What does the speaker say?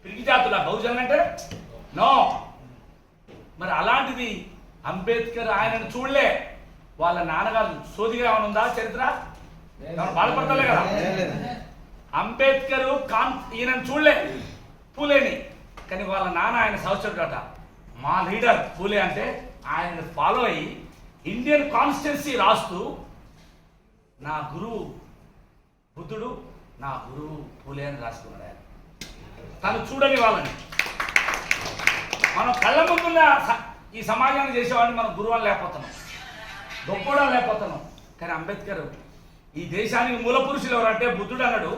పిరికి జాతుల బహుజన్ అంటే నో. మరి అలాంటిది అంబేద్కర్ ఆయనను చూడలే. వాళ్ళ నాన్నగారు సోదిగా ఏమైనా ఉందా చరిత్ర? బాధపడతలే కదా. అంబేద్కర్ ఈయనను చూడలే పూలేని, కానీ వాళ్ళ నాన్న ఆయన సహచరుడట. మా లీడర్ పూలే అంటే ఆయనను ఫాలో అయ్యి ఇండియన్ కాన్స్టిట్యున్సీ రాస్తూ నా గురువు బుద్ధుడు, నా గురువు పూలే అని రాసుకున్నాడు ఆయన. తను చూడని వాళ్ళని మనం కళ్ళ ముందున్న ఈ సమాజాన్ని చేసేవాడిని మనం గురువుని లేకపోతున్నాం, గొప్పవాళ్ళని లేకపోతున్నాం. కానీ అంబేద్కర్ ఈ దేశానికి మూల పురుషులు ఎవరంటే బుద్ధుడు అన్నాడు.